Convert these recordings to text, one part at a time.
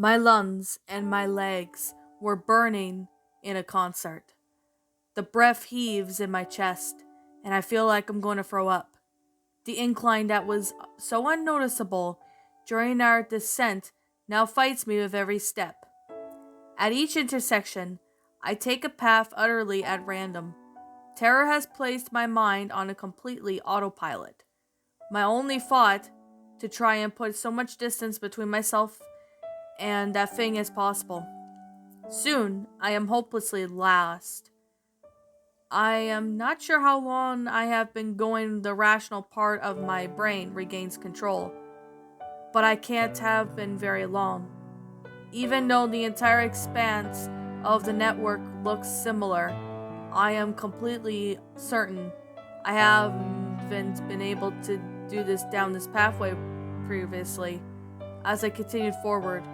My lungs and my legs were burning in a concert. The breath heaves in my chest, and I feel like I'm going to throw up. The incline that was so unnoticeable during our descent now fights me with every step. At each intersection, I take a path utterly at random. Terror has placed my mind on a completely autopilot. My only thought to try and put so much distance between myself and that thing as possible. Soon, I am hopelessly lost. I am not sure how long I have been going. The rational part of my brain regains control, but I can't have been very long. Even though the entire expanse of the network looks similar, I am completely certain I haven't been able to do this down this pathway previously. As I continued forward,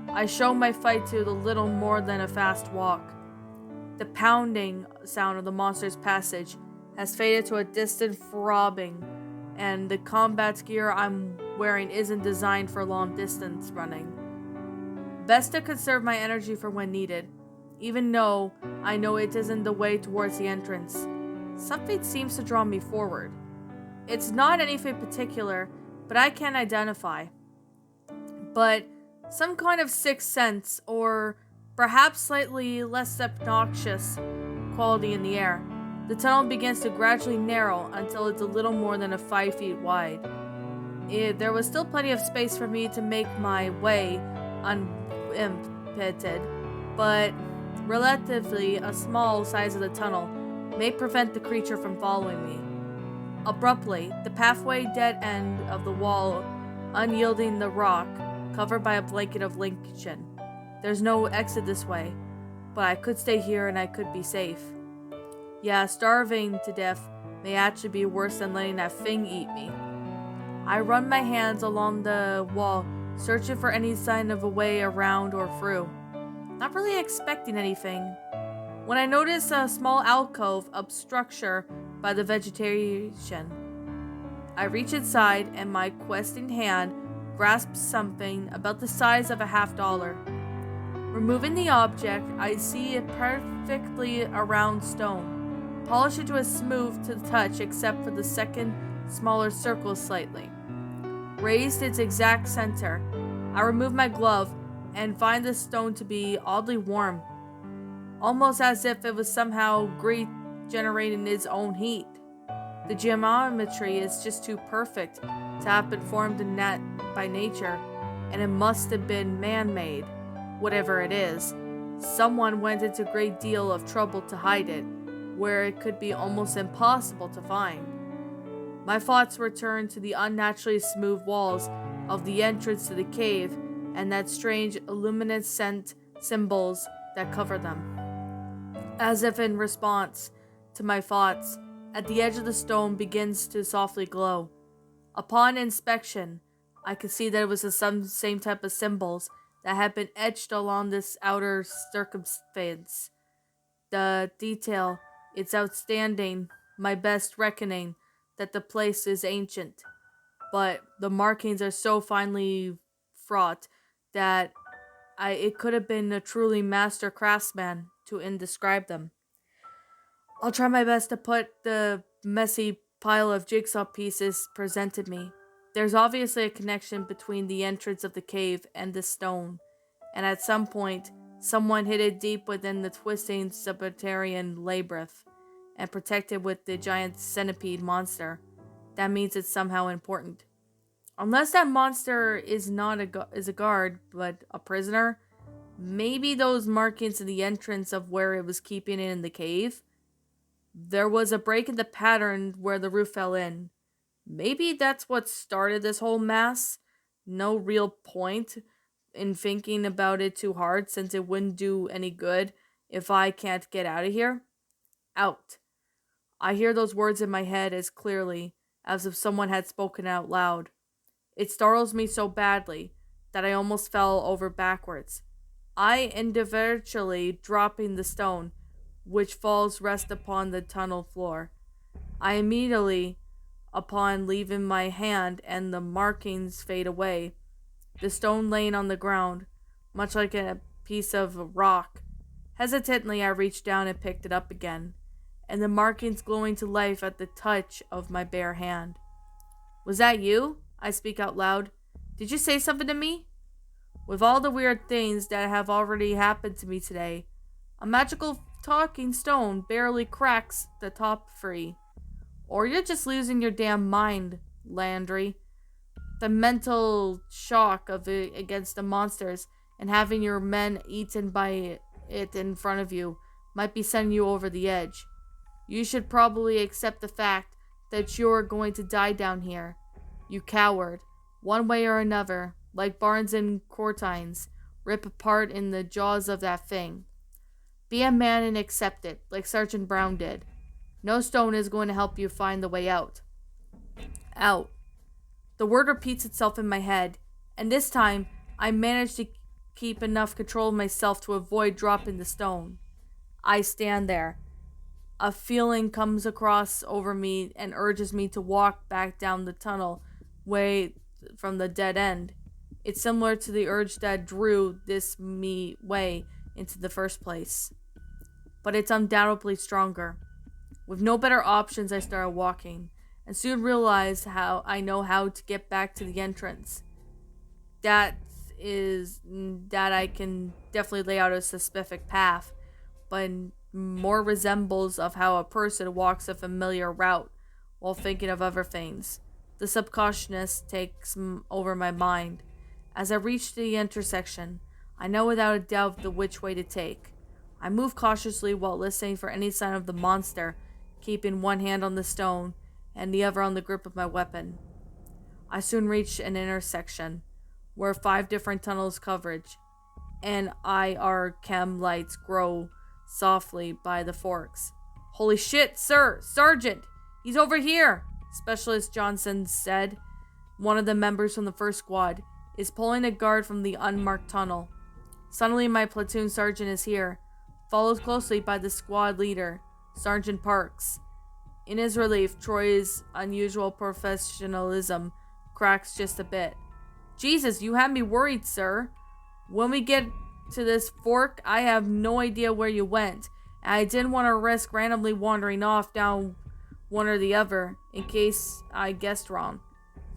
I showed my fight to the little more than a fast walk. The pounding sound of the monster's passage has faded to a distant throbbing, and the combat gear I'm wearing isn't designed for long distance running. Best to conserve my energy for when needed, even though I know it isn't the way towards the entrance. Something seems to draw me forward. It's not anything particular, but I can't identify. But some kind of sixth sense, or perhaps slightly less obnoxious quality in the air. The tunnel begins to gradually narrow until it's a little more than 5 feet wide. There was still plenty of space for me to make my way unimpeded, but relatively a small size of the tunnel may prevent the creature from following me. Abruptly, the pathway dead end of the wall, unyielding the rock, covered by a blanket of lichens. There's no exit this way, but I could stay here and I could be safe. Yeah, starving to death may actually be worse than letting that thing eat me. I run my hands along the wall, searching for any sign of a way around or through. Not really expecting anything, when I notice a small alcove obstructure by the vegetation. I reach inside and my questing hand grasps something about the size of a $50. Removing the object, I see a perfectly round stone, polished into a smooth to the touch except for the second smaller circle slightly. Raised its exact center, I remove my glove and find the stone to be oddly warm, almost as if it was somehow generating its own heat. The geometry is just too perfect to have been formed by nature, and it must have been man-made. Whatever it is, someone went into a great deal of trouble to hide it, where it could be almost impossible to find. My thoughts returned to the unnaturally smooth walls of the entrance to the cave and that strange luminescent symbols that cover them. As if in response to my thoughts, at the edge of the stone begins to softly glow. Upon inspection, I could see that it was the same type of symbols that had been etched along this outer circumference. The detail, it's outstanding, my best reckoning that the place is ancient, but the markings are so finely fraught that it could have been a truly master craftsman to describe them. I'll try my best to put the messy pile of jigsaw pieces presented me. There's obviously a connection between the entrance of the cave and the stone, and at some point, someone hid it deep within the twisting subterranean labyrinth and protected with the giant centipede monster. That means it's somehow important. Unless that monster is not a guard, but a prisoner, maybe those markings in the entrance of where it was keeping it in the cave. There was a break in the pattern where the roof fell in. Maybe that's what started this whole mess. No real point in thinking about it too hard, since it wouldn't do any good if I can't get out of here. Out. I hear those words in my head as clearly as if someone had spoken out loud. It startles me so badly that I almost fell over backwards. I individually dropping the stone, which falls rest upon the tunnel floor. I immediately, upon leaving my hand and the markings fade away, the stone laying on the ground, much like a piece of rock. Hesitantly, I reached down and picked it up again, and the markings glowing to life at the touch of my bare hand. Was that you? I speak out loud. Did you say something to me? With all the weird things that have already happened to me today, a magical talking stone barely cracks the top free. Or you're just losing your damn mind, Landry. The mental shock of it against the monsters and having your men eaten by it in front of you might be sending you over the edge. You should probably accept the fact that you're going to die down here. You coward. One way or another, like Barnes and Cortines, rip apart in the jaws of that thing. Be a man and accept it, like Sergeant Brown did. No stone is going to help you find the way out. Out. The word repeats itself in my head, and this time I manage to keep enough control of myself to avoid dropping the stone. I stand there. A feeling comes across over me and urges me to walk back down the tunnel way from the dead end. It's similar to the urge that drew this me way into the first place. But it's undoubtedly stronger. With no better options, I started walking, and soon realized how I know how to get back to the entrance. That I can definitely lay out a specific path, but more resembles of how a person walks a familiar route while thinking of other things. The subconsciousness takes over my mind. As I reach the intersection, I know without a doubt which way to take. I move cautiously while listening for any sign of the monster, keeping one hand on the stone and the other on the grip of my weapon. I soon reach an intersection where 5 different tunnels coverage and IR chem lights grow softly by the forks. Holy shit, sir! Sergeant! He's over here! Specialist Johnson said. One of the members from the first squad is pulling a guard from the unmarked tunnel. Suddenly my platoon sergeant is here, followed closely by the squad leader, Sergeant Parks. In his relief, Troy's unusual professionalism cracks just a bit. Jesus, you have me worried, sir. When we get to this fork, I have no idea where you went, and I didn't want to risk randomly wandering off down one or the other, in case I guessed wrong.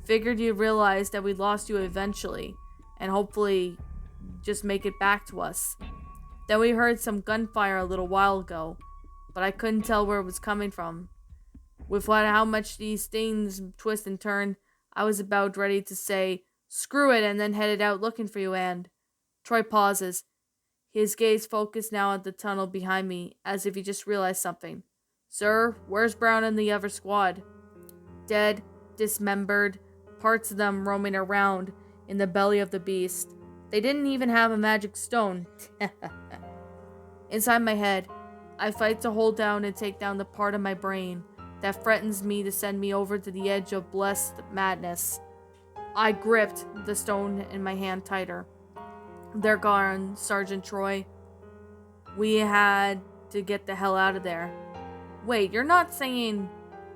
Figured you'd realize that we lost you eventually, and hopefully just make it back to us. Then we heard some gunfire a little while ago, but I couldn't tell where it was coming from. With how much these things twist and turn, I was about ready to say, screw it, and then headed out looking for you, and... Troy pauses, his gaze focused now at the tunnel behind me, as if he just realized something. Sir, where's Brown and the other squad? Dead, dismembered, parts of them roaming around in the belly of the beast. They didn't even have a magic stone. Inside my head, I fight to hold down and take down the part of my brain that threatens me to send me over to the edge of blessed madness. I gripped the stone in my hand tighter. They're gone, Sergeant Troy. We had to get the hell out of there. Wait, you're not saying...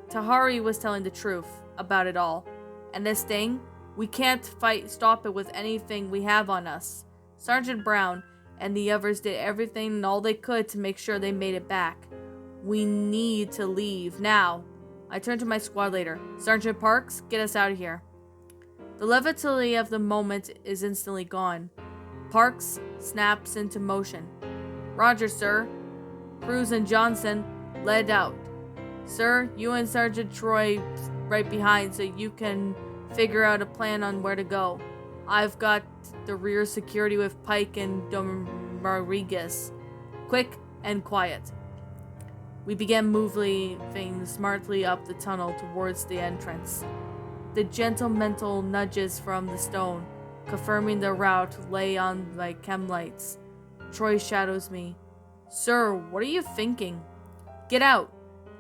Tahari was telling the truth about it all. And this thing, we can't stop it with anything we have on us. Sergeant Brown and the others did everything and all they could to make sure they made it back. We need to leave, now. I turned to my squad leader. Sergeant Parks, get us out of here. The levity of the moment is instantly gone. Parks snaps into motion. Roger, sir. Cruz and Johnson led out. Sir, you and Sergeant Troy right behind so you can figure out a plan on where to go. I've got the rear security with Pike and Rodriguez. Quick and quiet. We began moving smartly up the tunnel towards the entrance. The gentle mental nudges from the stone, confirming the route, lay on like chem lights. Troy shadows me. Sir, what are you thinking? Get out,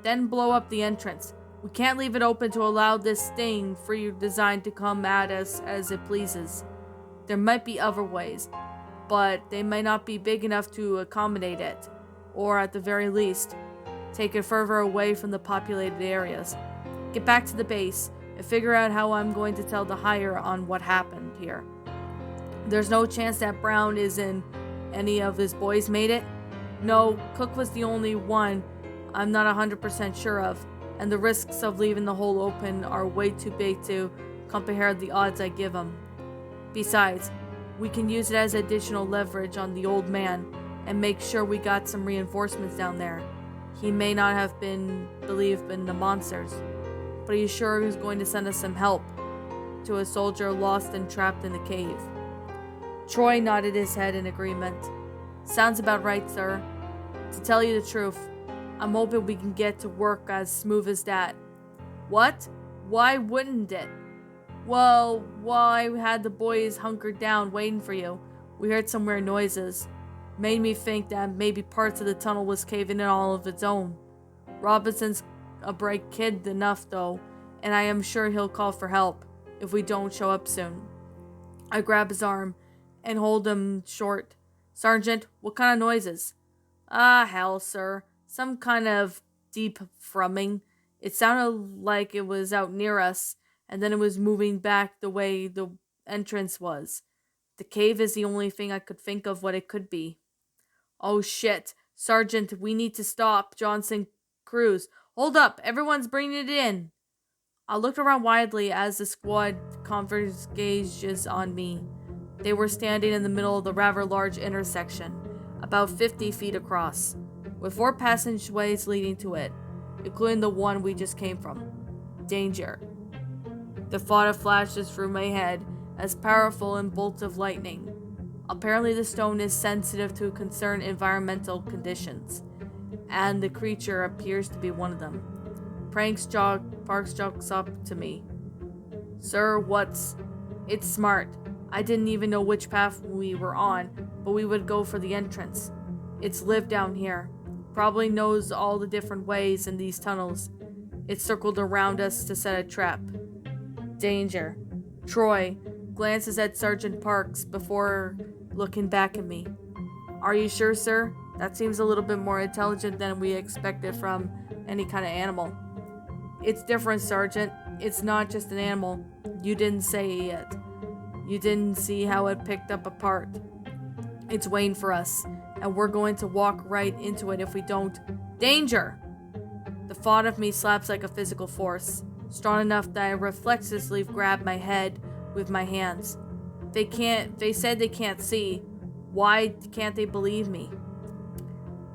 then blow up the entrance. We can't leave it open to allow this thing free design to come at us as it pleases. There might be other ways. but they may not be big enough to accommodate it, or at the very least, take it further away from the populated areas. Get back to the base and figure out how I'm going to tell the higher on what happened here. There's no chance that Brown isn't any of his boys made it. No, Cook was the only one I'm not 100% sure of, and the risks of leaving the hole open are way too big to compare the odds I give him. Besides, we can use it as additional leverage on the old man and make sure we got some reinforcements down there. He may not have believed in the monsters, but he's sure he's going to send us some help to a soldier lost and trapped in the cave. Troy nodded his head in agreement. Sounds about right, sir. To tell you the truth, I'm hoping we can get to work as smooth as that. What? Why wouldn't it? Well, while I had the boys hunkered down waiting for you, we heard some weird noises. Made me think that maybe parts of the tunnel was caving in all of its own. Robinson's a bright kid enough, though, and I am sure he'll call for help if we don't show up soon. I grab his arm and hold him short. Sergeant, what kind of noises? Ah, hell, sir. Some kind of deep thrumming. It sounded like it was out near us, and then it was moving back the way the entrance was. The cave is the only thing I could think of what it could be. Oh shit. Sergeant, we need to stop Johnson Cruz. Hold up, everyone's bringing it in. I looked around widely as the squad converges on me. They were standing in the middle of the rather large intersection, about 50 feet across, with 4 passageways leading to it, including the one we just came from. Danger. The thought of flashes through my head as powerful and bolts of lightning. Apparently the stone is sensitive to concerned environmental conditions, and the creature appears to be one of them. Parks jokes up to me. Sir, It's smart. I didn't even know which path we were on, but we would go for the entrance. It's lived down here. Probably knows all the different ways in these tunnels. It circled around us to set a trap. Danger. Troy glances at Sergeant Parks before looking back at me. Are you sure, sir? That seems a little bit more intelligent than we expected from any kind of animal. It's different, Sergeant. It's not just an animal. You didn't say it. You didn't see how it picked up apart. It's waiting for us, and we're going to walk right into it if we don't. Danger! The thought of me slaps like a physical force, strong enough that I reflexively grab my head with my hands. They said they can't see. Why can't they believe me?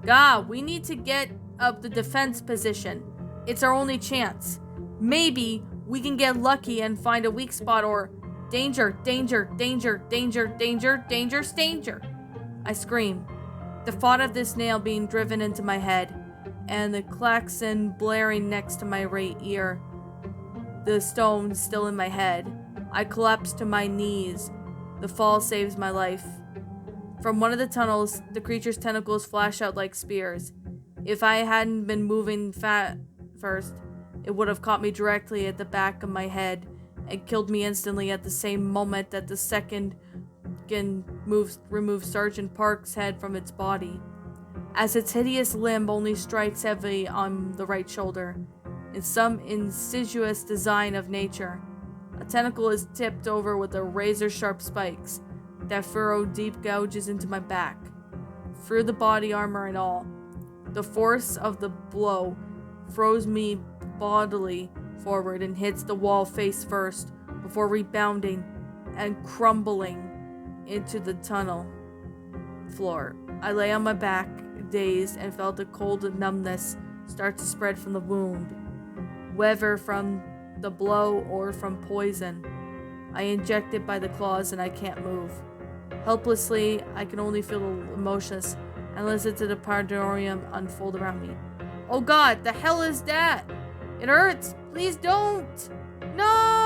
God, we need to get up the defense position. It's our only chance. Maybe we can get lucky and find a weak spot or... Danger, danger, danger, danger, danger, danger, danger. I scream. The thought of this nail being driven into my head and the klaxon blaring next to my right ear. The stone still in my head. I collapse to my knees. The fall saves my life. From one of the tunnels, the creature's tentacles flash out like spears. If I hadn't been moving first, it would have caught me directly at the back of my head and killed me instantly at the same moment that the second removes Sergeant Park's head from its body. As its hideous limb only strikes heavily on the right shoulder, in some insidious design of nature, a tentacle is tipped over with the razor-sharp spikes that furrow deep gouges into my back, through the body armor and all. The force of the blow throws me bodily forward and hits the wall face first before rebounding and crumbling into the tunnel floor. I lay on my back, dazed, and felt a cold numbness start to spread from the wound, whether from the blow or from poison. I injected by the claws and I can't move. Helplessly, I can only feel emotionless and listen to the pandemonium unfold around me. Oh God, the hell is that? It hurts! Please don't! No!